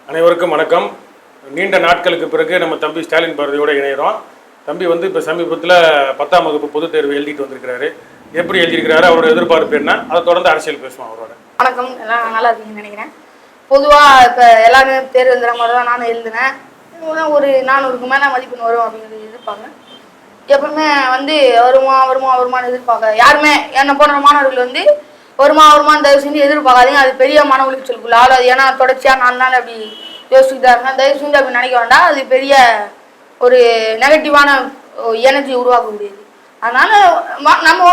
அனைவருக்கும் வணக்கம். நீண்ட நாட்களுக்கு பிறகு நம்ம தம்பி ஸ்டாலின் பாரதியோடு இணைகிறோம். தம்பி வந்து இப்போ சமீபத்தில் 10ஆம் வகுப்பு பொதுத் தேர்வு எழுதிட்டு வந்திருக்கிறாரு. எப்படி எழுதியிருக்கிறாரு, அவரோட எதிர்பார்ப்பு என்ன, அதை தொடர்ந்து அரசியல் பேசுவோம் அவரோட. வணக்கம், எல்லாம் நல்லா இருக்கீங்கன்னு நினைக்கிறேன். பொதுவாக இப்போ எல்லாருமே தேர்வு எழுதுகிற மாதிரி தான் நானும் எழுதினேன். ஒரு 400க்கு மேலே மதிப்பெண் வரும் அப்படிங்கிறது எதிர்பார்க்க. எப்பவுமே வந்து வருமானு எதிர்பார்க்க யாருமே என்னை போன்ற மாணவர்கள் வந்து வருமானு தயவு செஞ்சு எதிர்பார்க்காதீங்க. அது பெரிய மன உளைச்சலுக்குள்ள ஆளாது. ஏன்னா தொடர்ச்சியாக 4 நாள் அப்படி யோசிச்சுட்டு தான் இருக்கேன். தயவு செஞ்சு அப்படி நினைக்க வேண்டாம். அது பெரிய ஒரு நெகட்டிவான எனர்ஜி உருவாக்கக்கூடியது. அதனால நம்ம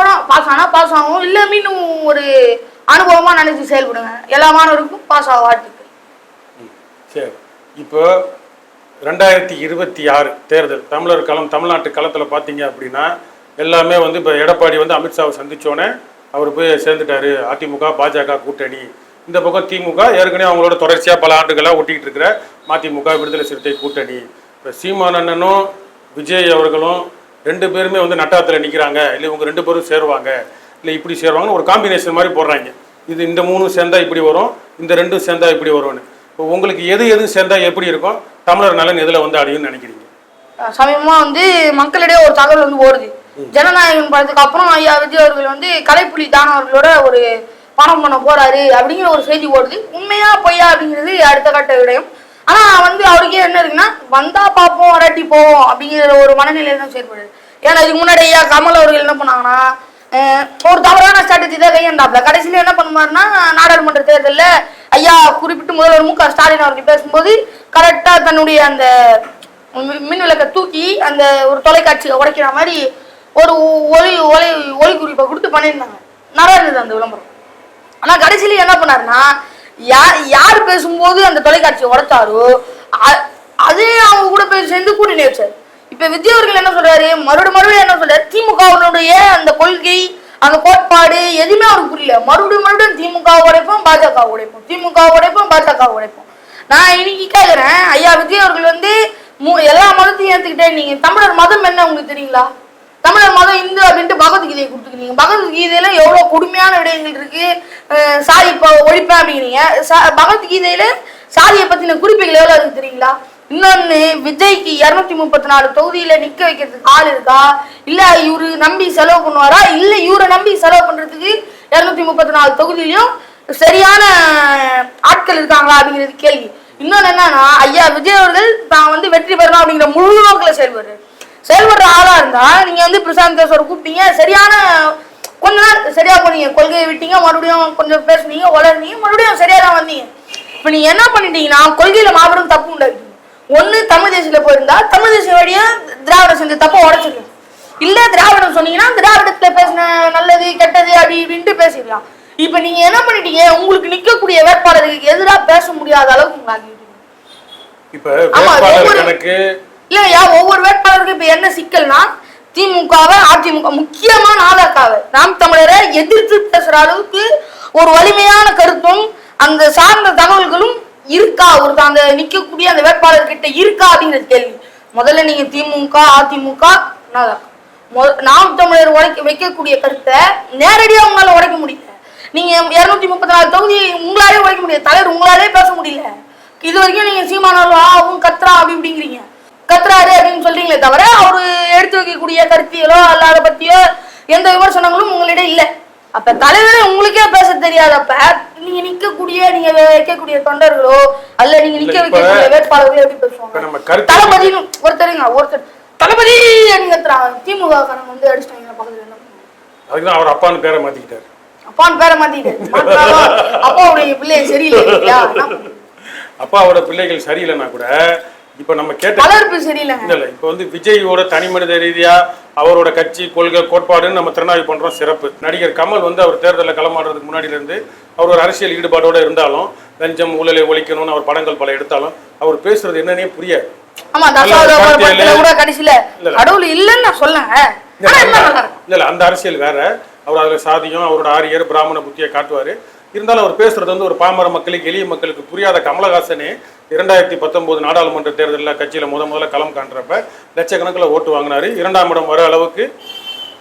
பாஸ் ஆகும், இல்லை மீண்டும் ஒரு அனுபவமாக நினைச்சு செயல்படுங்க. எல்லா மாணவருக்கும் பாஸ் ஆக வாழ்த்துக்கள். சரி, இப்போ 2026 தேர்தல் தமிழ்நாட்டு களத்தில் பார்த்தீங்க அப்படின்னா எல்லாமே வந்து இப்போ எடப்பாடி வந்து அமித்ஷாவை சந்திச்சோன்னே அவர் போய் சேர்ந்துட்டாரு. அதிமுக பாஜக கூட்டணி, இந்த பக்கம் திமுக ஏற்கனவே அவங்களோட தொடர்ச்சியாக பல ஆண்டுகளாக ஒட்டிக்கிட்டு இருக்கிற மதிமுக விடுதலை சிறுத்தை கூட்டணி. இப்போ சீமான் அண்ணனும் விஜய் அவர்களும் 2 பேருமே வந்து நட்டாத்தில் நிற்கிறாங்க. இல்லை இவங்க 2 பேரும் சேருவாங்க, இல்லை இப்படி சேருவாங்கன்னு ஒரு காம்பினேஷன் மாதிரி போடுறாங்க. இது இந்த 3 சேர்ந்தா இப்படி வரும், இந்த 2 சேர்ந்தா இப்படி வரும்னு. இப்போ உங்களுக்கு எது சேர்ந்தா எப்படி இருக்கும், தமிழர் நலன் எதில் வந்து அடையும்னு நினைக்கிறீங்க? சமயமாக வந்து மக்களிடையே ஒரு தகவல் வந்து ஓடுது. ஜனநாயகம் படத்துக்கு அப்புறம் ஐயா விஜய் அவர்கள் வந்து கலைப்புலி தானவர்களோட ஒரு பணம் பண்ண போறாரு அப்படிங்கிற ஒரு செய்தி ஓடுது. உண்மையா பொய்யா அப்படிங்கிறது அடுத்த கட்ட விடயம். ஆனா வந்து அவருக்கே என்ன இருக்குன்னா, வந்தா பார்ப்போம் வராட்டி போவோம் அப்படிங்கிற ஒரு மனநிலையில தான் செயல்படுது. ஏன்னா இதுக்கு முன்னாடி ஐயா கமல் அவர்கள் என்ன பண்ணாங்கன்னா, ஒரு தவறான ஸ்ட்ராட்டஜி தான் கையாண்டாப்ல. கடைசியில என்ன பண்ணுவாருன்னா, நாடாளுமன்ற தேர்தலில் ஐயா குறிப்பிட்டு முதல்வர் மு.க. ஸ்டாலின் அவர்கள் பேசும்போது கரெக்டா தன்னுடைய அந்த மின் விளக்கை தூக்கி அந்த ஒரு தொலைக்காட்சியை உடைக்கிற மாதிரி ஒரு ஒலி குறிப்பை கொடுத்து பண்ணியிருந்தாங்க. நல்லா இருந்தது அந்த விளம்பரம். ஆனா கடைசியில என்ன பண்ணாருன்னா, யார் பேசும்போது அந்த தொலைக்காட்சியை உடைச்சாரோ அதே அவங்க கூட போய் சேர்ந்து கூட்டணி வச்சாரு. இப்ப விஜய் அவர்கள் என்ன சொல்றாரு, மறுபடியும் என்ன சொல்றாரு, திமுகவுடைய அந்த கொள்கை அந்த கோட்பாடு எதுவுமே அவருக்கு புரியல. மறுபடியும் திமுக உடைப்போம், பாஜக உடைப்போம், திமுக உடைப்போம், பாஜக உடைப்போம். நான் இன்னைக்கு கேட்கிறேன், ஐயா விஜய் அவர்கள் வந்து எல்லா மதத்தையும் ஏற்றுக்கிட்டே, நீங்க தமிழர் மதம் என்ன உங்களுக்கு தெரியுங்களா? தமிழர் மதம் இந்து அப்படின்ட்டு பகவத்கீதையை கொடுத்துக்கிறீங்க. பகவத்கீதையில எவ்வளவு கொடுமையான விடயங்கள் இருக்கு. சாதி இப்போ ஒழிப்பேன் அப்படிங்கிறீங்க. பகவத்கீதையில சாதியை பத்தின குறிப்புகள் எவ்வளவு இருக்கு தெரியுங்களா? இன்னொன்னு, விஜய்க்கு 234 தொகுதியில நிக்க வைக்கிறதுக்கு ஆள் இருக்கா, இல்ல இவரு நம்பி செலவு பண்ணுவாரா, இல்ல இவரை நம்பி செலவு பண்றதுக்கு 234 தொகுதியிலையும் சரியான ஆட்கள் இருக்காங்களா அப்படிங்கிறது கேள்வி. இன்னொன்னு என்னன்னா, ஐயா விஜய் அவர்கள் தான் வந்து வெற்றி பெறணும் அப்படிங்கிற முழு நோக்கில செயல்படுற ஆளா இருந்தா நீங்க வந்து பிரசாந்த் கிஷோரை கூப்பிட்டீங்க, சரியான கொஞ்ச நாள் சரியா போனீங்க, கொள்கையை விட்டீங்க, மறுபடியும் கொஞ்சம் பேசுனீங்க, வளர்ந்தீங்க, மறுபடியும் சரியா தான் வந்தீங்க. இப்ப நீங்க என்ன பண்ணிட்டீங்கன்னா, கொள்கையில மாபெரும் தப்பு உண்டாக்கீங்க. ஒண்ணு தமிழ் தேசியில போயிருந்தா தமிழ் தேசிய வழியா திராவிடம் செஞ்ச தப்ப உடைச்சிருக்கோம். இல்ல திராவிடம் சொன்னீங்கன்னா திராவிடத்துல பேசின நல்லது கெட்டது அப்படி இப்படின்ட்டு பேசிடலாம். இப்ப நீங்க என்ன பண்ணிட்டீங்க, உங்களுக்கு நிக்கக்கூடிய வேட்பாளருக்கு எதிராக பேச முடியாத அளவுக்கு உங்களாக்கிட்டீங்க. இல்லையா, ஒவ்வொரு வேட்பாளருக்கும் இப்ப என்ன சிக்கல்னா, திமுகவை அதிமுக முக்கியமான ஆளாக்காவை நாம் தமிழரை எதிர்த்து பேசுற அளவுக்கு ஒரு வலிமையான கருத்தும் அந்த சார்ந்த தகவல்களும் இருக்கா, ஒரு அந்த நிக்கக்கூடிய அந்த வேட்பாளர்கிட்ட இருக்கா அப்படிங்கிறது கேள்வி. முதல்ல நீங்க திமுக அதிமுக நாம் தமிழர் வைக்கக்கூடிய கருத்தை நேரடியா உங்களால உடைக்க முடியல. நீங்க 234 தொகுதி உங்களாலே உடைக்க முடியாது, தலைவர் உங்களாலே பேச முடியல. இது வரைக்கும் நீங்க சீமானவர்கள் கத்ரா அப்படி இப்படிங்கிறீங்க, கத்துறாரு அப்படின்னு சொல்றீங்களே தவிர அவரு எடுத்து வைக்கக்கூடிய கருத்தியலோ அல்ல அதை பத்தியோ எந்த விமர்சனங்களும் உங்களிடம் இல்லை. அப்ப தலைவரே உங்களுக்கே பேச தெரியாதப்ப நீங்க வைக்கக்கூடிய தொண்டர்களோ அல்ல நீங்க நிக்க வைக்கக்கூடிய வேட்பாளர்களோ எப்படி பேசுவாங்க? தளபதினு ஒருத்தர் தளபதி கத்துறாங்க, திமுக காரங்க வந்து அடிச்சிட்டாங்க பக்கத்துல. என்ன அவர் அப்பான்னு பேரை மாத்திக்கிட்டாரு. அப்பாவுடைய பிள்ளைங்க சரியில்லை, அப்பாவோட பிள்ளைகள் சரியில்லைன்னா கூட இப்ப நம்ம கேட்ட இப்ப வந்து விஜயோட தனி மனித ரீதியா அவரோட கட்சி கொள்கை கோட்பாடுன்னு நம்ம திறனாய்வு பண்றோம். சிறப்பு. நடிகர் கமல் வந்து அவர் தேர்தலில் களமாடுறதுக்கு முன்னாடில இருந்து அவர் ஒரு அரசியல் ஈடுபாடோட இருந்தாலும், லஞ்சம் ஊழலை ஒழிக்கணும்னு அவர் படங்கள் பல எடுத்தாலும் அவர் பேசுறது என்னன்னே புரியாது. இல்ல அந்த அரசியல் வேற. அவர் அதுல சாதியம் அவரோட ஆரியர் பிராமண புத்தியை காட்டுவாரு. இருந்தாலும் அவர் பேசுறது வந்து ஒரு பாமர மக்களுக்கு எளிய மக்களுக்கு புரியாத கமலஹாசனே 2019 நாடாளுமன்ற தேர்தலில் கட்சியில முதல்ல களம் காண்றப்ப லட்சக்கணக்கில் ஓட்டு வாங்கினாரு. 2ஆம் இடம் வர அளவுக்கு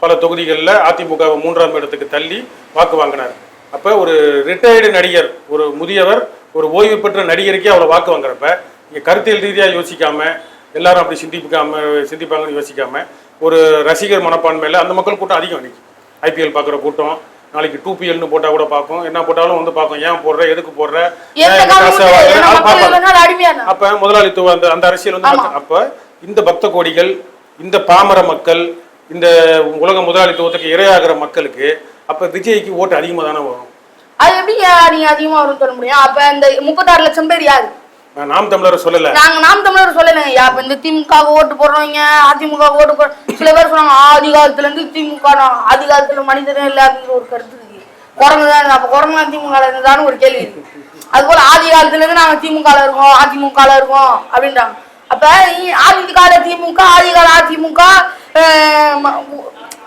பல தொகுதிகளில் அதிமுக 3ஆம் இடத்துக்கு தள்ளி வாக்கு வாங்கினார். அப்போ ஒரு ரிட்டையர்டு நடிகர், ஒரு முதியவர் ஒரு ஓய்வு பெற்ற நடிகருக்கே அவ்வளோ வாக்கு வாங்குறப்ப இங்கே கருத்தியல் ரீதியாக யோசிக்காம எல்லாரும் அப்படி சிந்திப்பாங்கன்னு யோசிக்காம ஒரு ரசிகர் மனப்பான்மையில் அந்த மக்கள் கூட்டம் அதிகம் இன்னைக்கு. IPL பார்க்குற கூட்டம் நாளைக்கு 2PLன்னு போட்டால் கூட பார்க்கும், என்ன போட்டாலும் வந்து பார்க்கும். ஏன் போடுற, எதுக்கு போடுற, அப்போ முதலாளித்துவ அந்த அரசியல் வந்து அப்போ இந்த பக்த கோடிகள், இந்த பாமர மக்கள், இந்த உலக முதலாளித்துவத்துக்கு இரையாகிற மக்களுக்கு அப்போ விஜய்க்கு ஓட்டு அதிகமாக தானே வரும். அது எப்படி நீங்க அதிகமா வரும்னு சொல்ல முடியும்? அப்ப இந்த 36 லட்சம் பேர் யாரு? நாம் தமிழர் சொல்லல, நாங்க நாம் தமிழர் சொல்லலைங்க. அப்ப இந்த திமுக ஓட்டு போடுறவங்க, அதிமுக ஓட்டு போடுற சில பேர் சொன்னாங்க ஆதி காலத்துல இருந்து திமுக ஆதி காலத்துல மனிதனே இல்ல அப்படிங்கிற ஒரு கருத்து இருக்கு. குரங்குதான், அப்ப குரங்குதான் திமுக இருந்தான்னு ஒரு கேள்வி இருக்கு. அது போல ஆதி காலத்துல இருந்து நாங்க திமுக இருக்கோம், அதிமுக இருக்கோம் அப்படின்றாங்க. அப்ப ஆதி கால திமுக, ஆதி கால அதிமுக,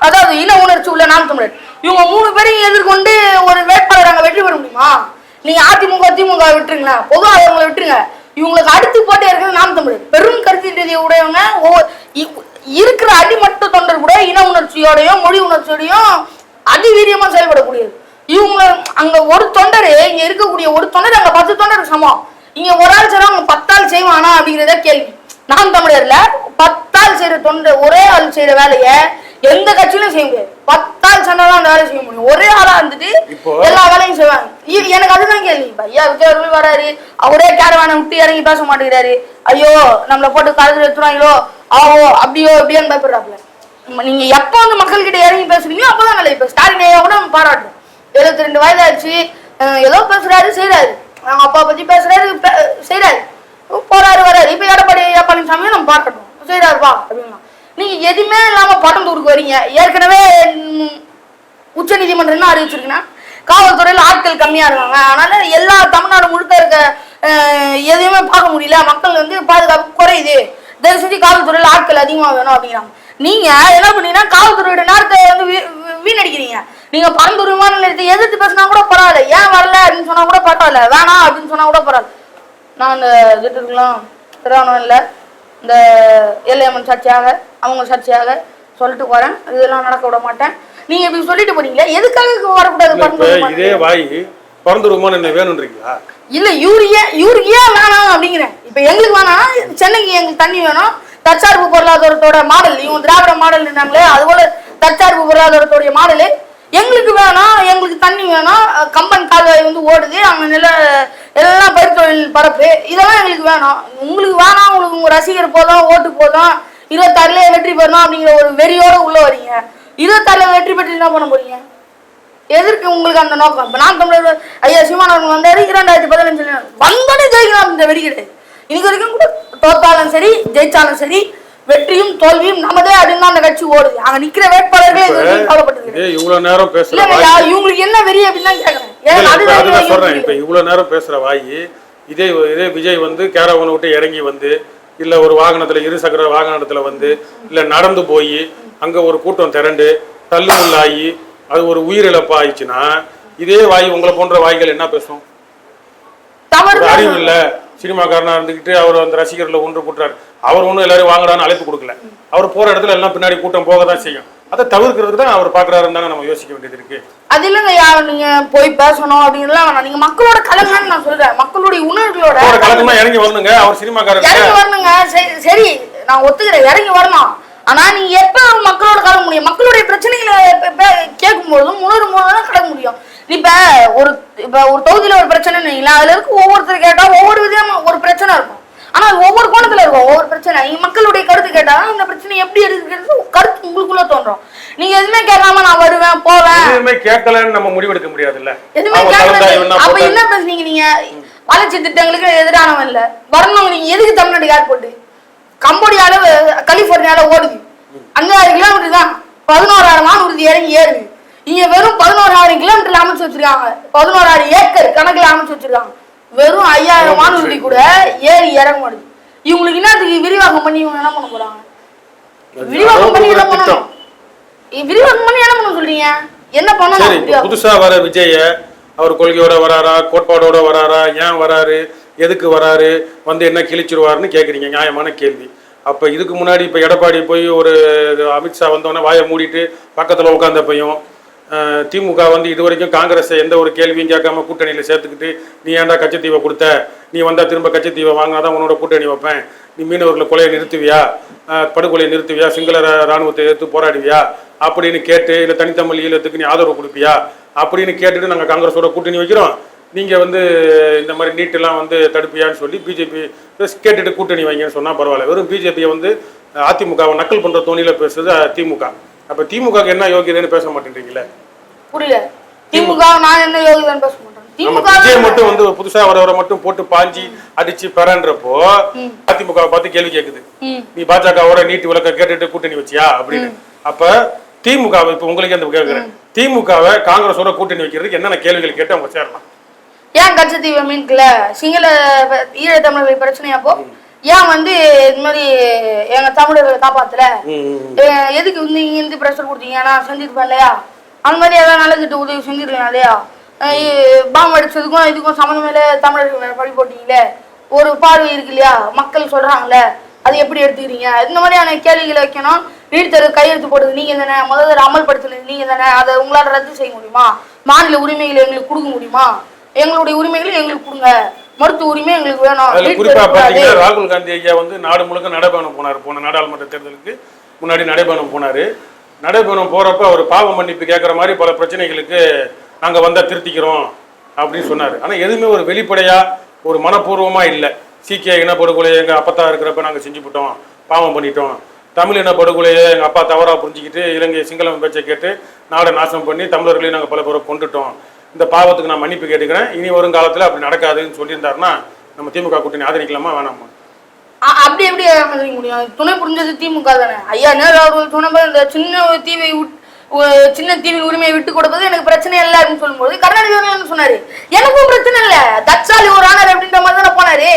அதாவது இன உணர்ச்சி உள்ள நாம் தமிழர், இவங்க 3 பேரையும் எதிர்கொண்டு ஒரு வேட்பாளர் அங்க வெற்றி பெற முடியுமா? நீங்க அதிமுக திமுக விட்டுருங்களா, பொதுவாக அவங்களை விட்டுருங்க. இவங்களுக்கு அடுத்து போட்டே இருக்கிறது நாம் தமிழர். பெரும் கருத்து உடையவங்க, இருக்கிற அடிமட்ட தொண்டர் கூட இன உணர்ச்சியோடையும் மொழி உணர்ச்சியோடையும் அதிவீரியமா செயல்படக்கூடியது. இவங்க அங்க ஒரு தொண்டர், இங்க இருக்கக்கூடிய ஒரு தொண்டர் அங்க 10 தொண்டர் சமம். இங்க ஒரு ஆள் செய்யறோம், அவங்க 10 ஆள் செய்வானா அப்படிங்கிறத கேள்வி. நாம் தமிழர்ல 10 ஆள் செய்யற தொண்டர், ஒரே ஆள் செய்யற வேலையை எந்த கட்சியிலும் செய்ய முடியாது. 10 ஆள் சொன்னாதான் அந்த வேலையை செய்ய முடியும். ஒரே ஆளா இருந்துட்டு எல்லா வேலையும் செய்வாங்க. எனக்கு அதுதான் கேள்வி. ஐயா விஜய் அவர்கள் வராரு, அவரே கேரவானை விட்டு இறங்கி பேச மாட்டேங்கிறாரு. ஐயோ நம்மளை போட்டு காலத்துல எடுத்துறாங்களோ, ஆவோ அப்படியோ இப்படியான்னு பயப்படுறாப்புல. நீங்க எப்ப வந்து மக்கள் கிட்ட இறங்கி பேசுறீங்களோ அப்பதான் நல்லது. இப்ப ஸ்டாலின் ஐயா கூட நம்ம பாராட்டுறோம். 72 வயதாச்சு, ஏதோ பேசுறாரு, செய்யறாரு. அவங்க அப்பா பத்தி பேசுறாரு, செய்யறாரு, போறாரு வராரு. இப்ப எடப்பாடி பழனிசாமியும் நம்ம பாக்கணும், செய்யறாருப்பா அப்படின்னா. நீங்க எதுவுமே இல்லாம பட்டம் தூருக்கு வரீங்க. ஏற்கனவே உச்ச நீதிமன்றம் என்ன அறிவிச்சிருக்குன்னா, காவல்துறையில ஆட்கள் கம்மியா இருக்காங்க, அதனால எல்லா தமிழ்நாடு முழுக்க இருக்க எதையுமே பார்க்க முடியல, மக்கள் வந்து பாதுகாப்பு குறையுது, தயவு செஞ்சு காவல்துறையில ஆட்கள் அதிகமா வேணும் அப்படிங்கிறாங்க. நீங்க என்ன பண்ணீங்கன்னா காவல்துறையோட நேரத்தை வந்து வீணடிக்கிறீங்க. நீங்க பரந்தூர் விமான நிலையத்தை எதிர்த்து பேசினா கூட பரவாயில்ல, ஏன் வரல அப்படின்னு சொன்னா கூட பரவாயில்ல, வேணாம் அப்படின்னு சொன்னா கூட பரவாயில்ல. நான் இந்த திட்டுக்கலாம் திருவண்ணாமலையில இந்த எல்லையம்மன் சாட்சியாக, அவங்க சாட்சியாக சொல்லிட்டு வரேன், இதெல்லாம் நடக்க விட மாட்டேன். நீங்க இப்படி சொல்லிட்டு போறீங்களா, எதுக்காக வரக்கூடாது? இதே வாய் பரந்தூர் விமான நிலையம் வேணும்ன்றீங்களா? இல்ல யூரியா வேணாம் அப்படிங்கிறேன். இப்ப எங்களுக்கு வேணாம், சென்னைக்கு எங்களுக்கு தண்ணி வேணும். தற்சார்பு பொருளாதாரத்தோட மாடல், இவங்க திராவிட மாடல் இருந்தாங்களே, அது போல தற்சார்பு பொருளாதாரத்தோடைய மாடலு எங்களுக்கு வேணாம். எங்களுக்கு தண்ணி வேணும், கம்பன் கால்வாய் வந்து ஓடுது, அங்க எல்லாம் பயிர் தொழில் பரப்பு, இதெல்லாம் எங்களுக்கு வேணும். உங்களுக்கு வேணாம், உங்களுக்கு உங்க ரசிகர் போதும், ஓட்டு போதும், 26ல வெற்றி பெறணும் அப்படிங்கிற ஒரு வெறியோட உள்ள வரீங்க. 26ல வெற்றி பெற்று என்ன பண்ண போறீங்க? எதற்கு உங்களுக்கு அந்த நோக்கம்? இப்ப நான் தமிழர் ஐயா சீமானவர்கள் வந்தாரு 2015 வந்தோடனே ஜெயிக்கலாம் இந்த வெறி கிடையாது. இன்னைக்கு வரைக்கும் கூட தோத்தாலும் சரி ஜெயிச்சாலும் சரி வெற்றியும் தோல்வியும் நமதே அப்படின்னு அந்த கட்சி ஓடுது. அங்க நிக்கிற வேட்பாளர்களே கவலைப்பட்டு இவ்வளவு நேரம் பேசுற இவங்களுக்கு என்ன வெறி அப்படின்னு தான் கேக்குறேன். சொல்றேன், இப்ப இவ்வளவு நேரம் பேசுற வாயி இதே விஜய் வந்து கேரவனை விட்டு இறங்கி வந்து, இல்ல ஒரு வாகனத்துல 2 சக்கர வாகனத்துல வந்து, இல்ல நடந்து போய் அங்க ஒரு கூட்டம் திரண்டு தள்ளுமுள்ளாகி அது ஒரு உயிரிழப்பு ஆயிடுச்சுன்னா, இதே வாய் உங்களை போன்ற வாய்கள் என்ன பேசும்? அறிவு இல்ல, சினிமாக்காரனா இருந்துகிட்டு அவர் அந்த ரசிகர்களை ஒன்று கூட்டுறாரு. அவர் ஒன்றும் எல்லாரும் வாங்கடான்னு அழைப்பு கொடுக்கல. அவர் போற இடத்துல எல்லாம் பின்னாடி கூட்டம் போக தான் செய்யும். அதை தவிர்க்கிறதுக்கு தான் அவர் பாக்குறாருன்னு தானே நம்ம யோசிக்க வேண்டியது இருக்கு. அது இல்லைங்க, யாரும் நீங்க போய் பேசணும் அப்படின்லாம் வேணாம். நீங்க மக்களோட கலங்கன்னு நான் சொல்றேன், மக்களுடைய உணர்வுகளோட கலங்கமா இறங்கி வரணுங்க. அவர் சினிமாக்காரர் இறங்கி வரணுங்க. சரி நான் ஒத்துக்கிறேன், இறங்கி வரணும். ஆனா நீங்க எப்ப மக்களோட கலக்க முடியும்? மக்களுடைய பிரச்சனைகளை கேட்கும் போதும் உணரும் போதுதான் கலக்க முடியும். இப்ப ஒரு தொகுதியில ஒரு பிரச்சனை இல்லைங்களா, அதுல இருக்கு ஒவ்வொருத்தர் கேட்டா ஒவ்வொரு விதமா ஒரு பிரச்சனை இருக்கும். ஆனா ஒவ்வொரு கோணத்துல இருக்கும் ஒவ்வொரு பிரச்சனை. மக்களுடைய கருத்து கேட்டாலும் அந்த பிரச்சனை எப்படி இருக்கிறது கருத்து உங்களுக்குள்ள தோன்றும். நீங்க எதுவுமே கேட்காம நான் வருவேன் போவேன், எதுவுமே கேட்கலன்னு நம்ம முடிவெடுக்க முடியாதுல்ல. எதுவுமே கேட்கல. அப்ப என்ன பேசுனீங்க? நீங்க வளர்ச்சி திட்டங்களுக்கு எதிரானவன் இல்ல வரணும். நீங்க எதுக்கு தமிழ்நாடு ஏர்போர்ட் கம்போடியால கலிபோர்னியால ஓடுது, அங்க 6 கிலோமீட்டர் தான், 11,000 வானூர்தி இறங்கி ஏறுது. இங்க வெறும் 11,000 கிலோமீட்டர்ல அமைச்சு வச்சிருக்காங்க, 11,000 ஏக்கர் கணக்குல அமைச்சு வச்சிருக்காங்க. வெறும் 5,000 வானூர்தி கூட ஏறி இறங்க மாட்டேங்குது. இவங்களுக்கு என்னத்துக்கு விரிவாக்கம் பண்ணி இவங்க என்ன பண்ண போறாங்க? விரிவாக்கம் பண்ணி என்ன பண்ணணும்? விரிவாக்கம் பண்ணி என்ன பண்ண சொல்றீங்க? என்ன பண்ணணும்? புதுசா வர விஜய அவர் கொள்கையோட வராரா, கோட்பாடோட வராரா, ஏன் வராரு, எதுக்கு வராரு, வந்து என்ன கிழிச்சிருவாருன்னு கேட்குறீங்க. நியாயமான கேள்வி. அப்போ இதுக்கு முன்னாடி இப்போ எடப்பாடி போய் ஒரு அமித்ஷா வந்தோடனே வாயை மூடிட்டு பக்கத்தில் உட்காந்தப்பையும் திமுக வந்து இது வரைக்கும் காங்கிரஸை எந்த ஒரு கேள்வியும் கேட்காம கூட்டணியில் சேர்த்துக்கிட்டு நீ ஏன்டா கச்சத்தீவை கொடுத்த, நீ வந்தால் திரும்ப கச்சத்தீவை வாங்கினாதான் உன்னோட கூட்டணி வைப்பேன், நீ மீனவர்களை கொலையை நிறுத்துவியா, படுகொலையை நிறுத்துவியா, சிங்கள இராணுவத்தை எதிர்த்து போராடுவியா அப்படின்னு கேட்டு, இல்லை தனித்தமிழ் ஈழத்துக்கு நீ ஆதரவு கொடுப்பியா அப்படின்னு கேட்டுட்டு நாங்கள் காங்கிரஸோட கூட்டணி வைக்கிறோம், நீங்கள் வந்து இந்த மாதிரி நீட்டெல்லாம் வந்து தடுப்பியான்னு சொல்லி பிஜேபி கேட்டுட்டு கூட்டணி வைங்கன்னு சொன்னால் பரவாயில்ல. வெறும் பிஜேபியை வந்து அதிமுகவை நக்கல் பண்ணுற தோணியில் பேசுறது திமுக. அப்போ திமுகவுக்கு என்ன யோகியதைன்னு பேச மாட்டேன்றீங்களே? புரியல. திமுக நான் என்ன யோகிதைன்னு பேச மாட்டேன். விஜய் மட்டும் வந்து புதுசா வரவரை மட்டும் போட்டு பாஞ்சி அடிச்சு பெறன்றப்போ அதிமுக பார்த்து கேள்வி கேக்குது, நீ பாஜகவோட நீட்டு விளக்க கேட்டுட்டு கூட்டணி வச்சியா அப்படின்னு. அப்ப திமுக இப்ப உங்களுக்கு அந்த கேட்கிறேன், திமுகவை காங்கிரஸோட கூட்டணி வைக்கிறதுக்கு என்னென்ன கேள்விகள் கேட்டு அவங்க சேரலாம்? ஏன் கச்சத்தீவை மீன்கல சிங்கள ஈழத்தமிழர்கள் பிரச்சனையாப்போ ஏன் வந்து இந்த மாதிரி எங்க தமிழர்களை காப்பாத்தல, எதுக்கு வந்து இங்க இருந்து பிரஷர் கொடுத்தீங்க, நான் செஞ்சுருப்பேன் இல்லையா, அந்த மாதிரி ஏதாவது நல்லதுட்டு உதவி செஞ்சிருக்கேன் இல்லையா, பாம்பு அடிச்சதுக்கும் இதுக்கும் சம்மந்தமே தமிழர்கள் பழி போட்டீங்களே, ஒரு பார்வை இருக்கு இல்லையா, மக்கள் சொல்றாங்களே, அது எப்படி எடுத்துக்கிறீங்க, இந்த மாதிரியான கேள்விகளை வைக்கணும். நீட் தேர்வு கையெழுத்து போட்டது நீங்க தானே, முதல்ல அமல்படுத்தினது நீங்க தானே, அதை உங்களால ரத்து செய்ய முடியுமா, மாநில உரிமைகளை எங்களுக்கு கொடுக்க முடியுமா, எங்களுடைய உரிமைகளை எங்களுக்கு கொடுங்க, மருத்துவ உரிமை எங்களுக்கு வேணும். குறிப்பா பாத்தீங்கன்னா ராகுல் காந்தி ஐயா வந்து நாடு முழுக்க நடைபயணம் போனாரு, போன நாடாளுமன்ற தேர்தலுக்கு முன்னாடி நடைபயணம் போனாரு. நடைபயணம் போறப்ப அவர் பாவ மன்னிப்பு கேட்கற மாதிரி பல பிரச்சனைகளுக்கு நாங்க வந்தா திருத்திக்கிறோம் அப்படின்னு சொன்னாரு. ஆனா எதுவுமே ஒரு வெளிப்படையா ஒரு மனப்பூர்வமா இல்லை. சீக்கிய இனப்படுகொலையை எங்க அப்பத்தா இருக்கிறப்ப நாங்க செஞ்சுவிட்டோம், பாவம் பண்ணிட்டோம், தமிழ் இனப்படுகொலையை எங்க அப்பா தவறா புரிஞ்சுக்கிட்டு இலங்கை சிங்களம் பேச்சை கேட்டு நாடை நாசம் பண்ணி தமிழர்களையும் நாங்க பல பேரை கொண்டுட்டோம், இந்த பாவத்துக்கு நான் மன்னிப்பு கேட்டுக்கிறேன், இனி வரும் காலத்துல அப்படி நடக்காதுன்னு சொல்லியிருந்தாருன்னா நம்ம திமுக கூட்டணி ஆதரிக்கலாமா வேணாமா? அப்படி எப்படி ஆதரிக்க முடியும்? துணை புரிஞ்சது திமுக தானே. ஐயா நேரு அவர்கள் சொன்னபோது இந்த சின்ன தீவின் உரிமையை விட்டு கொடுப்பது எனக்கு பிரச்சனை இல்லை அப்படின்னு சொல்லும்போது கருணாநிதி என்ன சொன்னாரு, எனக்கும் பிரச்சனை இல்லை, தட்ஸ் ஆல் யுவர் ஆனர் அப்படின்ற மாதிரி தானே போனாரு.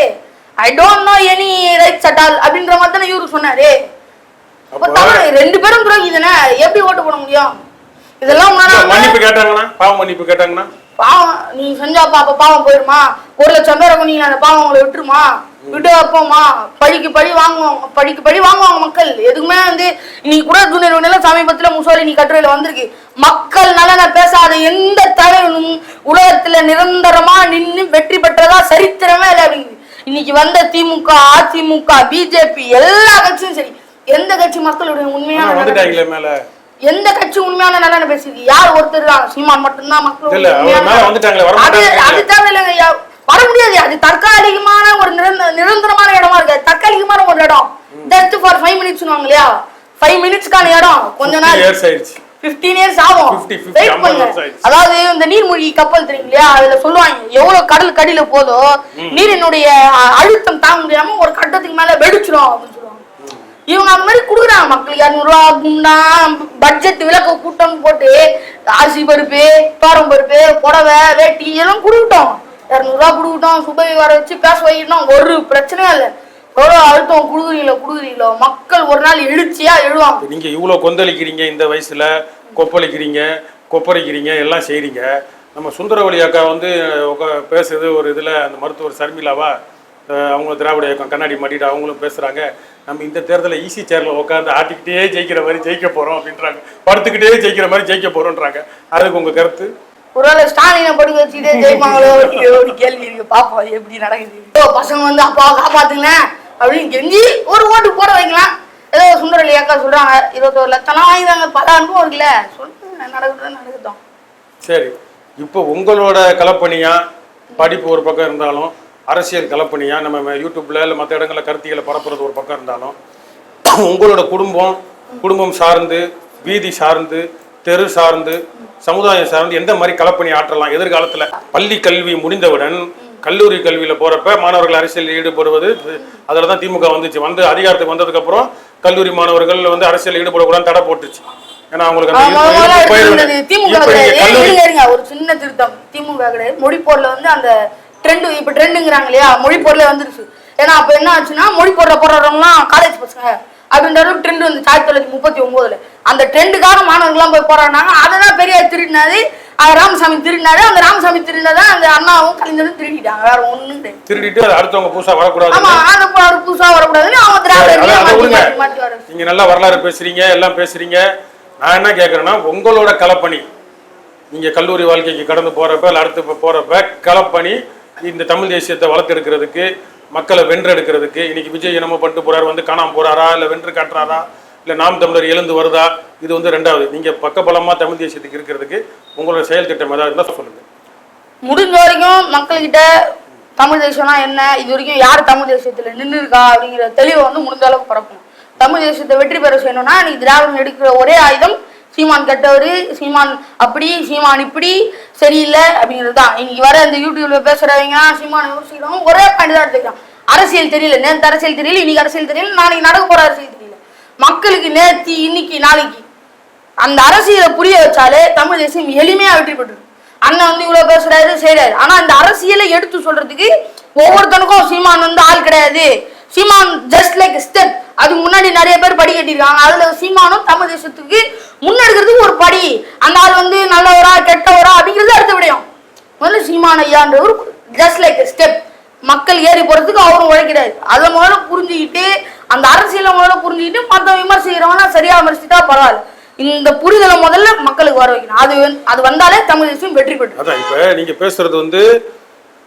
I don't know any rights at all அப்படின்ற மாதிரி தானே இவரு சொன்னாரு. ரெண்டு பேரும் துரோகி தானே, எப்படி ஓட்டு போட முடியும்? இதெல்லாம் மன்னிப்பு கேட்டாங்கன்னா, பாவம் மன்னிப்பு கேட்டாங்கன்னா பாவம் நீ செஞ்சா பாப்பா பாவம் போயிருமா, 1 லட்சம் பேரை நீங்க அந்த பாவம் உங்களை விட்டுருமா, விட்டு வைப்போமா, பழிக்கு பழி வாங்குவாங்க மக்கள். எதுக்குமே வந்து நீ கூட ஜூனியர் சமீபத்துல முசோலினி கட்டுரையில வந்திருக்கு, மக்கள் நலனை பேசாத எந்த தலைவனும் உலகத்துல நிரந்தரமா நின்று வெற்றி பெற்றதா சரித்திரமே இல்லை அப்படிங்குது. இன்னைக்கு வந்த திமுக, அதிமுக, பிஜேபி எல்லா கட்சியும் சரி, எந்த கட்சி மக்களுடைய உண்மையான எந்த கட்சி உண்மையான நலனை பேசிருக்கு? யார் ஒருத்தர் தான், சீமான் மட்டும்தான் மக்கள் அது தேவையில்லைங்க, வர முடியாது. அது தற்காலிகமான ஒரு நிரந்தரமான இடமா இருக்கு, தற்காலிகமான ஒரு இடம், ஜஸ்ட் ஃபார் 5 மினிட்ஸ் இல்லையா, 5 மினிட்ஸ்க்கான இடம் கொஞ்ச நாள் 15 இயர்ஸ் ஆகும். அதாவது இந்த நீர்மூழ்கி கப்பல் தெரியும் இல்லையா, அதுல சொல்லுவாங்க எவ்வளவு கடல் கடியில போதோ நீரினுடைய அழுத்தம் தாங்க முடியாம ஒரு கட்டத்துக்கு மேல வெடிச்சிடும் அப்படின்னு சொல்லுவாங்க. இவங்க அந்த மாதிரி கொடுக்குறாங்க மக்களுக்கு 200 ரூபா குண்டா பட்ஜெட் விளக்க கூட்டம் போட்டு அரிசி பருப்பு, பாரம் பருப்பு, புடவை, வேட்டி எல்லாம் கொடுக்கிட்டோம், 200 ரூபா கொடுக்கிட்டோம், சுபை வர வச்சு பேச வைக்கணும், ஒரு பிரச்சனையும் இல்லை. எவ்வளோ அழுத்தம் கொடுக்குறீங்களோ மக்கள் ஒரு நாள் எழுச்சியா எழுவாங்க. நீங்க இவ்வளவு கொந்தளிக்கிறீங்க, இந்த வயசுல கொப்பளிக்கிறீங்க, கொப்பரிக்கிறீங்க, எல்லாம் செய்றீங்க. நம்ம சுந்தரவழி அக்கா வந்து பேசுறது ஒரு இதுல அந்த மருத்துவர் சர்மிளாவா, அவங்க திராவிட இயக்கம் கண்ணாடி மாட்டிட்டு அவங்களும் பேசுறாங்க, நம்ம இந்த தேர்தலில் ஈஸி சேர்ல உட்காந்து ஆட்டிக்கிட்டே ஜெயிக்கிற மாதிரி ஜெயிக்க போறோம் அப்படின்றாங்க, படுத்துக்கிட்டே ஜெயிக்கிற மாதிரி ஜெயிக்க போறோம்ன்றாங்க. அதுக்கு உங்க கருத்து? ஒருவேளை ஸ்டாலினை படுக்க வச்சுட்டே ஜெயிப்பாங்களோ ஒரு கேள்வி இருக்கு, பாப்போம் எப்படி நடக்குது. பசங்க வந்து அப்பா காப்பாத்துங்க அப்படின்னு கெஞ்சி ஒரு ஓட்டு போட வைக்கலாம். ஏதோ சுந்தரவழி அக்கா சொல்றாங்க 21 லட்சம் வாங்கிதாங்க, பல அனுபவம் இருக்குல்ல, சொல்லுங்க நடக்கட்டும். சரி, இப்போ உங்களோட கலப்பணியா படிப்பு ஒரு பக்கம் இருந்தாலும், அரசியல் கலப்பணியா நம்ம யூடியூப்ல இல்லை மற்ற இடங்களில் கருத்திகளை பரப்புறது ஒரு பக்கம் இருந்தாலும், உங்களோட குடும்பம் சார்ந்து, வீதி சார்ந்து, தெரு சார்ந்து, சமுதாயம் சார்ந்து எந்த மாதிரி கலப்பணி ஆற்றலாம் எதிர்காலத்துல? பள்ளி கல்வி முடிந்தவுடன் கல்லூரி கல்வியில போறப்ப மாணவர்கள் அரசியல் ஈடுபடுவது, அதுலதான் திமுக வந்து அதிகாரத்துக்கு வந்ததுக்கு அப்புறம் கல்லூரி மாணவர்கள் வந்து அரசியல் ஈடுபடக்கூடாது தடை போட்டுச்சு. ஏன்னா அவங்களுக்கு ஒரு சின்ன திருத்தம், திமுக கிடையாது, மொழிப்போர்ல வந்து அந்த ட்ரெண்டு இப்ப ட்ரெண்டுங்கிறாங்க இல்லையா, மொழிப்போர்ல வந்துருச்சு. ஏன்னா அப்ப என்ன ஆச்சுன்னா மொழிப்போர்ல போடுறவங்கலாம் காலேஜ் பசங்க அப்படின்ற ட்ரெண்ட் வந்து 1939 அந்த ட்ரெண்டுக்காக மாணவர்கள்லாம் போய் போராடினாங்க. அதெல்லாம் பெரிய திருடினாரு, ராமசாமி திருடினாரு. அந்த ராமசாமி திருடினதான் அந்த அண்ணாவும் கலைஞரும் திருடிட்டாங்க, வேற ஒண்ணு திருடிட்டு அடுத்தவங்க புதுசா வரக்கூடாது. ஆமா, அந்த புதுசா வரக்கூடாதுன்னு அவங்க திராவிட. நீங்க நல்லா வரலாறு பேசுறீங்க, எல்லாம் பேசுறீங்க. நான் என்ன கேட்கறேன்னா, உங்களோட கலப்பணி நீங்கள் கல்லூரி வாழ்க்கைக்கு கடந்து போகிறப்ப இல்லை அடுத்து போகிறப்ப களப்பணி இந்த தமிழ் தேசியத்தை வளர்த்தெடுக்கிறதுக்கு மக்களை வென்றெடுக்கிறதுக்கு இன்னைக்கு விஜய் என்னமோ பண்ணிட்டு போறாரு, வந்து காணாம போறாரா, இல்லை வென்று காட்டுறாரா, இல்லை நாம் தமிழர் எழுந்து வருதா, இது வந்து ரெண்டாவது. நீங்கள் பக்கபலமாக தமிழ் தேசியத்துக்கு இருக்கிறதுக்கு உங்களோட செயல் திட்டம் ஏதாவது இருந்தால் சொல்லுங்க. முடிஞ்ச வரைக்கும் மக்கள்கிட்ட தமிழ் தேசியம்னா என்ன, இது வரைக்கும் யார் தமிழ் தேசியத்துல நின்று இருக்கா அப்படிங்கிற தெளிவை வந்து முடிஞ்ச அளவுக்கு பரப்பணும். தமிழ் தேசியத்தை வெற்றி பெற செய்யணும்னா இன்னைக்கு திராவிடம் எடுக்கிற ஒரே ஆயுதம் சீமான் கெட்டவர், சீமான் அப்படி, சீமான் இப்படி சரியில்லை அப்படிங்கிறது தான். இன்னைக்கு வர இந்த யூடியூப்ல பேசுறவங்க சீமான் விமர்சிக்கிறவங்க ஒரே பாயிண்ட் தான் எடுத்துக்கிறான். அரசியல் தெரியல, நேற்று அரசியல் தெரியல, இன்னைக்கு அரசியல் தெரியல, நாளைக்கு நடக்க போற அரசியல் தெரியல. மக்களுக்கு நேற்று இன்னைக்கு நாளைக்கு அந்த அரசியலை புரிய வச்சாலே தமிழ் தேசியம் எளிமையா வெற்றி பெற்று. அண்ணன் வந்து இவ்வளவு பேசுறாரு செய்யறாரு, ஆனா அந்த அரசியலை எடுத்து சொல்றதுக்கு ஒவ்வொருத்தனுக்கும் சீமான் வந்து ஆள் கிடையாது. சீமான் ஜஸ்ட் லைக் ஸ்டெப், அதுக்கு முன்னாடி நிறைய பேர் படி கட்டிருக்காங்க. அதுல சீமானும் தமிழ் தேசத்துக்கு முன்னெடுக்கிறதுக்கு ஒரு படி. அந்த ஆள் வந்து நல்லவரா கெட்டவரா அப்படிங்கிறது அடுத்த விடயம். முதல்ல சீமான் ஐயான்றவர் ஜஸ்ட் லைக் ஸ்டெப், மக்கள் ஏறி போறதுக்கு அவரும் உழைக்கிறாரு. அதை முதல்ல புரிஞ்சுக்கிட்டு அந்த அரசியலை முதல்ல புரிஞ்சுக்கிட்டு மற்ற விமர்சிக்கிறவனா சரியா விமர்சித்தா பரவாயில்ல. இந்த புரிதலை முதல்ல மக்களுக்கு வர வைக்கணும். அது வந்தாலே தமிழ் தேசியம் வெற்றி பெற்று. அதான் இப்ப நீங்க பேசுறது வந்து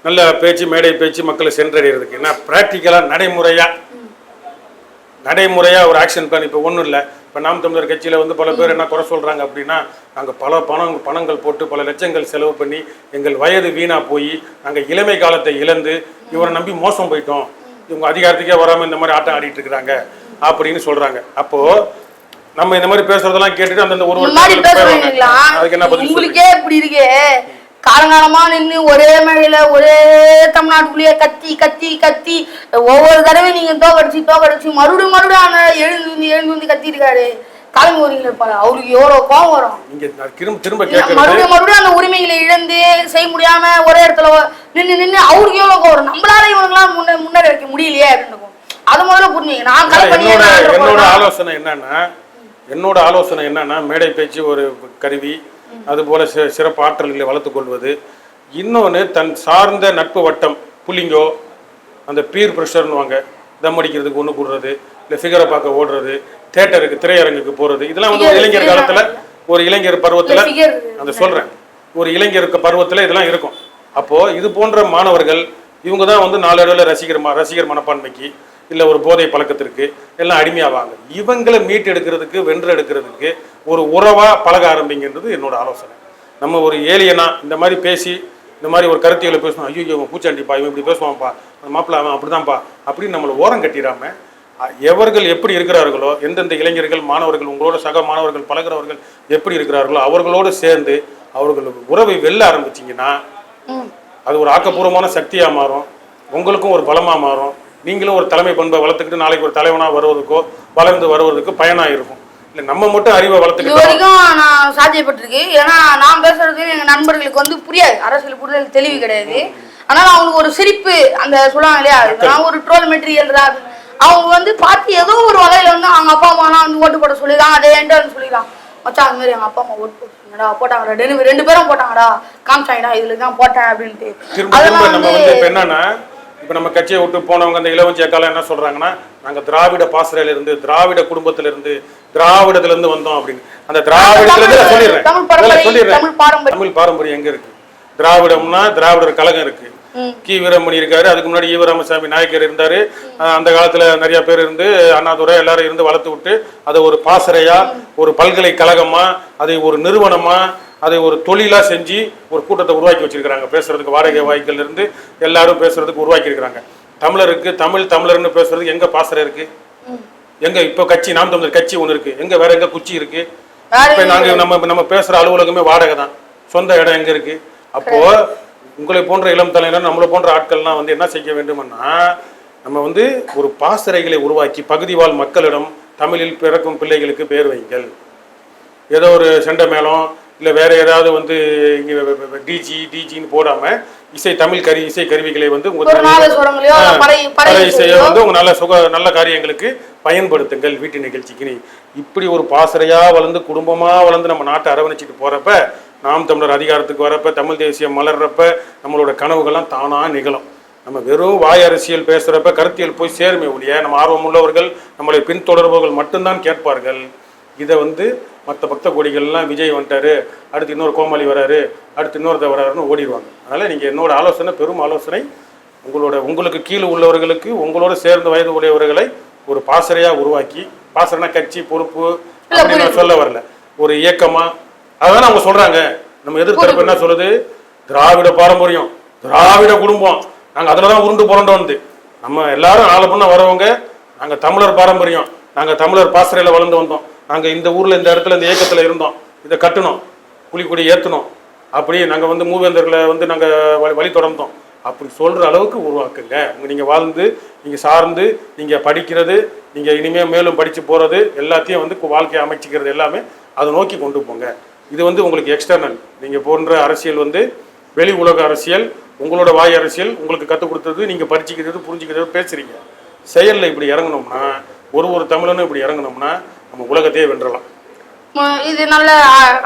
நல்ல பேச்சு, மேடை பேச்சு, மக்களை சென்றடைகிறதுக்கு என்ன பிராக்டிக்கலா நடைமுறையா ஒரு ஆக்ஷன் பிளான். இப்போ ஒன்றும் இல்லை. இப்போ நாம் தமிழர் கட்சியில் வந்து பல பேர் என்ன குறை சொல்கிறாங்க அப்படின்னா, நாங்கள் பல பணங்கள் போட்டு பல லட்சங்கள் செலவு பண்ணி எங்கள் வயது வீணாக போய் நாங்கள் இளமை காலத்தை இழந்து இவரை நம்பி மோசம் போயிட்டோம், இவங்க அதிகாரத்துக்கே வராமல் இந்த மாதிரி ஆட்டம் ஆடிட்டு இருக்கிறாங்க அப்படின்னு சொல்கிறாங்க. அப்போது நம்ம இந்த மாதிரி பேசுறதெல்லாம் கேட்டுட்டு அந்தந்த ஒரு அதுக்கு என்ன பதில்? உங்களுக்கே இப்படி இருக்கே, காலங்காலமா நின்று ஒரே மழையில ஒரே தமிழ்நாட்டுக்குள்ளேயே கத்தி கத்தி கத்தி ஒவ்வொரு தடவை நீங்க தோக்கடிச்சு மறுபடியும் எழுந்து வந்து கத்தி இருக்காரு. கிளம்பி வரீங்களா, அவருக்கு எவ்வளவு கோபம் வரும். மறுபடியும் அந்த உரிமைகளை இழந்து செய்ய முடியாம ஒரே இடத்துல நின்று அவருக்கு எவ்வளவு கோபம் வரும். நம்மளால இவனுங்களாம் முன்னேற வைக்க முடியலையே அப்படின்னு அதை முதல்ல புரிஞ்சுங்க. நான் என்னோட ஆலோசனை என்னன்னா மேடை பேச்சு ஒரு கருவி, அதுபோல சிறப்பு ஆற்றல்களை வளர்த்து கொள்வது. இன்னொன்று தன் சார்ந்த நட்பு வட்டம், புள்ளிங்கோ, அந்த பீர் ப்ரெஷர்னுவாங்க, தம் அடிக்கிறதுக்கு ஒன்று கூடுறது, இல்லை ஃபிகரை பார்க்க ஓடுறது, தியேட்டருக்கு திரையரங்குக்கு போகிறது, இதெல்லாம் வந்து ஒரு இளைஞர் காலத்தில் ஒரு இளைஞர் பருவத்தில் அந்த சொல்கிறேன் ஒரு இளைஞருக்கு பருவத்தில் இதெல்லாம் இருக்கும். அப்போது இது போன்ற மாணவர்கள் இவங்க தான் வந்து நாளடைவில் ரசிகர் மனப்பான்மைக்கு இல்லை ஒரு போதை பழக்கத்திற்கு எல்லாம் அடிமையாவாங்க. இவங்களை மீட்டு எடுக்கிறதுக்கு வென்று எடுக்கிறதுக்கு ஒரு உறவாக பழக ஆரம்பிங்கன்றது என்னோட ஆலோசனை. நம்ம ஒரு ஏலியனா இந்த மாதிரி பேசி இந்த மாதிரி ஒரு கருத்தியலை பேசணும், ஐயோ இவன் பூச்சாண்டிப்பா, இவன் இப்படி பேசுவான்ப்பா, மாப்பிள்ள அவன் அப்படிதான்ப்பா அப்படின்னு நம்மளை ஓரம் கட்டிடாமல் எவர்கள் எப்படி இருக்கிறார்களோ, எந்தெந்த இளைஞர்கள் மாணவர்கள் உங்களோட சக மாணவர்கள் பழகிறவர்கள் எப்படி இருக்கிறார்களோ அவர்களோடு சேர்ந்து அவர்களுக்கு உறவை வெல்ல ஆரம்பிச்சிங்கன்னா அது ஒரு ஆக்கப்பூர்வமான சக்தியாக மாறும், உங்களுக்கும் ஒரு பலமாக மாறும். நீங்களும் ஒரு தலைமை பண்பை வளர்த்துக்கிட்டு நாளைக்கு ஒரு தலைவனாக வருவதற்கோ வளர்ந்து வருவதற்கு பயனாக இருக்கும். இல்லை நம்ம மட்டும் அறிவை வளர்த்துக்கிட்டு இது வரைக்கும் நான் சாத்தியப்பட்டிருக்கு. ஏன்னா நான் பேசுறது எங்கள் நண்பர்களுக்கு வந்து புரியாது, அரசியல் புரிதல் தெளிவு கிடையாது. ஆனால் அவங்களுக்கு ஒரு சிரிப்பு அந்த சொல்லுவாங்க இல்லையா, நான் ஒரு ட்ரோல் மெட்டீரியல் தான். அவங்க வந்து பார்த்து ஏதோ ஒரு வகையில் வந்து அவங்க அப்பா அம்மாலாம் வந்து ஓட்டு போட சொல்லிதான் அதே என்ட்ரன்ஸ் சொல்லிக்கலாம். மச்சான் அந்த மாதிரி எங்கள் அப்பா அம்மா ஓட்டு போட்டுங்கடா, போட்டாங்கடா, 2 பேரும் போட்டாங்கடா, காமிச்சாங்கடா, இதில் தான் போட்டேன் அப்படின்ட்டு. அதெல்லாம் நம்ம வந்து இப்போ என்னன்னா, இப்போ நம்ம கட்சியை விட்டு போனவங்க அந்த இளவஞ்சி அக்காலம் என்ன சொல்றாங்கன்னா, நாங்கள் திராவிட பாசறையிலிருந்து, திராவிட குடும்பத்திலிருந்து, திராவிடத்திலிருந்து வந்தோம் அப்படின்னு. அந்த திராவிடத்திலிருந்து சொல்லிடுறேன், தமிழ் பாரம்பரியம் எங்க இருக்கு? திராவிடம்னா திராவிடர் கழகம் இருக்கு, கி வீரமணி இருக்காரு, அதுக்கு முன்னாடி ஈவ ராமசாமி நாயக்கர் இருந்தாரு. அந்த காலத்துல நிறைய பேர் இருந்து அண்ணாதுரை எல்லாரும் இருந்து வளர்த்து விட்டு அதை ஒரு பாசறையா, ஒரு பல்கலைக்கழகமா, அதை ஒரு நிறுவனமா, அதை ஒரு தொழிலாக செஞ்சு ஒரு கூட்டத்தை உருவாக்கி வச்சிருக்கிறாங்க. பேசுறதுக்கு வாடகை வாய்க்கல் இருந்து எல்லாரும் பேசுறதுக்கு உருவாக்கி இருக்கிறாங்க. தமிழருக்கு தமிழர்னு பேசுறதுக்கு எங்க பாசறை இருக்கு? எங்க இப்போ கட்சி நாம் தமிழர் கட்சி ஒன்று இருக்கு, எங்க வேற எங்க குச்சி இருக்கு? இப்போ நாங்க நம்ம பேசுற அலுவலகமே வாடகை தான், சொந்த இடம் எங்க இருக்கு? அப்போ உங்களை போன்ற இளம் தலைவர் நம்மளை போன்ற ஆட்கள்லாம் வந்து என்ன செய்ய வேண்டும்னா, நம்ம வந்து ஒரு பாசறைகளை உருவாக்கி பகுதி வாழ் மக்களிடம் தமிழில் பிறக்கும் பிள்ளைகளுக்கு பேர் வைங்கள். ஏதோ ஒரு செண்ட மேளம் இல்லை வேற ஏதாவது வந்து இங்கே டிஜின்னு போடாமல் இசை கருவிகளை வந்து உங்கள் இசையை வந்து உங்கள் நல்ல காரியங்களுக்கு பயன்படுத்துங்கள். வீட்டு நிகழ்ச்சிக்கு இப்படி ஒரு பாசறையாக வளர்ந்து குடும்பமாக வளர்ந்து நம்ம நாட்டை அரவணைச்சிட்டு போகிறப்ப, நாம் தமிழர் அதிகாரத்துக்கு வரப்ப, தமிழ் தேசியம் மலர்றப்ப நம்மளோட கனவுகள்லாம் தானாக நிகழும். நம்ம வெறும் வாய் அரசியல் பேசுகிறப்ப கருத்தியல் போய் சேருமே ஒழிய நம்ம ஆர்வம் உள்ளவர்கள் நம்மளை பின்தொடர்பவர்கள் மட்டும்தான் கேட்பார்கள். இதை வந்து மற்ற பக்த கோடிகள்லாம் விஜய் வந்துட்டாரு, அடுத்து இன்னொரு கோமாளி வராரு, அடுத்து இன்னொருத்த வராருன்னு ஓடிடுவாங்க. அதனால் நீங்கள் என்னோட ஆலோசனை, பெரும் ஆலோசனை, உங்களுக்கு கீழே உள்ளவர்களுக்கு உங்களோட சேர்ந்த வயது உடையவர்களை ஒரு பாசறையாக உருவாக்கி, பாசறைனா கட்சி பொறுப்பு அப்படின்னு நான் சொல்ல வரல, ஒரு இயக்கமா அதான் அவங்க சொல்றாங்க. நம்ம எதிர்த்தரப்பு என்ன சொல்லுது, திராவிட பாரம்பரியம், திராவிட குடும்பம், நாங்கள் அதில் தான் உருண்டு புரண்டு வந்து நம்ம எல்லாரும் ஆள பண்ண வரவங்க, நாங்கள் தமிழர் பாரம்பரியம், நாங்கள் தமிழர் பாசறையில் வளர்ந்து வந்தோம், நாங்கள் இந்த ஊரில் இந்த இடத்துல இந்த இயக்கத்தில் இருந்தோம், இதை கட்டணும், புலிக்கொடி ஏற்றணும், அப்படி நாங்கள் வந்து மூவேந்தர்களை வந்து நாங்கள் வழி தொடர்ந்தோம் அப்படி சொல்கிற அளவுக்கு உருவாக்குங்க. நீங்கள் வாழ்ந்து, நீங்கள் சார்ந்து, நீங்கள் படிக்கிறது, நீங்கள் இனிமேல் மேலும் படித்து போகிறது எல்லாத்தையும் வந்து வாழ்க்கையை அமைச்சிக்கிறது எல்லாமே அதை நோக்கி கொண்டு போங்க. இது வந்து உங்களுக்கு எக்ஸ்டர்னல், நீங்கள் போன்ற அரசியல் வந்து வெளி உலக அரசியல், உங்களோட வாய் அரசியல் உங்களுக்கு கற்றுக் கொடுத்தது, நீங்கள் படிச்சுக்கிறது, புரிஞ்சுக்கிறது, பேசுகிறீங்க. செயலில் இப்படி இறங்கணும்னா, ஒரு தமிழனும் இப்படி இறங்கணும்னா நம்ம உலகத்தையே வென்றலாம். இது நல்ல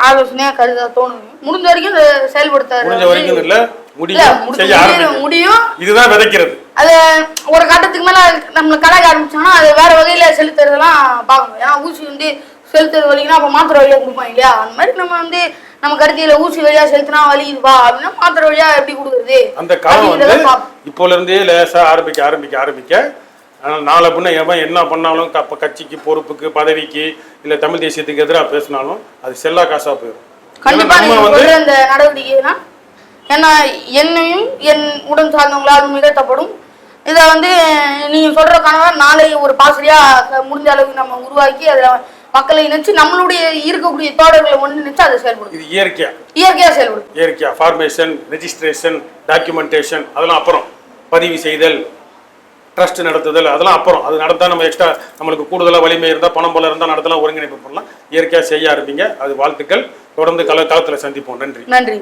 ஆலோசனையா கருத தோணுது. முடிஞ்ச வரைக்கும் செயல்படுத்த முடிஞ்ச வரைக்கும் இல்ல முடியும். இதுதான் விதைக்கிறது. அது ஒரு கட்டத்துக்கு மேல நம்ம கலக்க ஆரம்பிச்சோம்னா அது வேற வகையில செலுத்துறதெல்லாம் பார்க்கணும். ஏன்னா ஊசி வந்து செலுத்துறது வலிக்குன்னா அப்ப மாத்திரை வழியா கொடுப்பாங்க இல்லையா, அந்த மாதிரி நம்ம வந்து நம்ம கருத்தியில ஊசி வழியா செலுத்தினா வலிக்குதுப்பா அப்படின்னா மாத்திரை வழியா எப்படி கொடுக்குறது, அந்த காலம் வந்து இப்போல இருந்தே லேசா ஆரம்பிக்க நாளை பின்ன எவன் என்ன பண்ணாலும் கட்சிக்கு, பொறுப்புக்கு, பதவிக்கு, இல்லை தமிழ் தேசியத்துக்கு எதிராக பேசினாலும் அது செல்லா காசா போயிடும். கண்டிப்பா நீங்க இந்த நடவடிக்கைனா ஏன்னா என்னையும் என் உடன் சார்ந்தவங்களால் நிகழ்த்தப்படும். இதை வந்து நீங்க சொல்ற கனவா நாளை ஒரு பாசறையா முடிஞ்ச அளவுக்கு நம்ம உருவாக்கி அதில் மக்களை இணைச்சு நம்மளுடைய இருக்கக்கூடிய தோழர்களை ஒன்றிணைச்சு அதை செயல்படும். இது இயற்கையா செயல்படும். இயற்கையா ஃபார்மேஷன், ரெஜிஸ்ட்ரேஷன், டாக்குமெண்டேஷன் அதெல்லாம் அப்புறம், பதிவு செய்தல், ட்ரஸ்ட் நடத்துதல் அதெல்லாம் அப்புறம். அது நடத்தா நம்ம எக்ஸ்ட்ரா நம்மளுக்கு கூடுதலாக வலிமை இருந்தால், பணம் போல இருந்தால் நடத்தலாம், ஒருங்கிணைப்பு பண்ணலாம். இயற்கையாக செய்ய ஆரம்பிங்க. அது வாழ்த்துக்கள். தொடர்ந்து களத்தில் சந்திப்போம். நன்றி.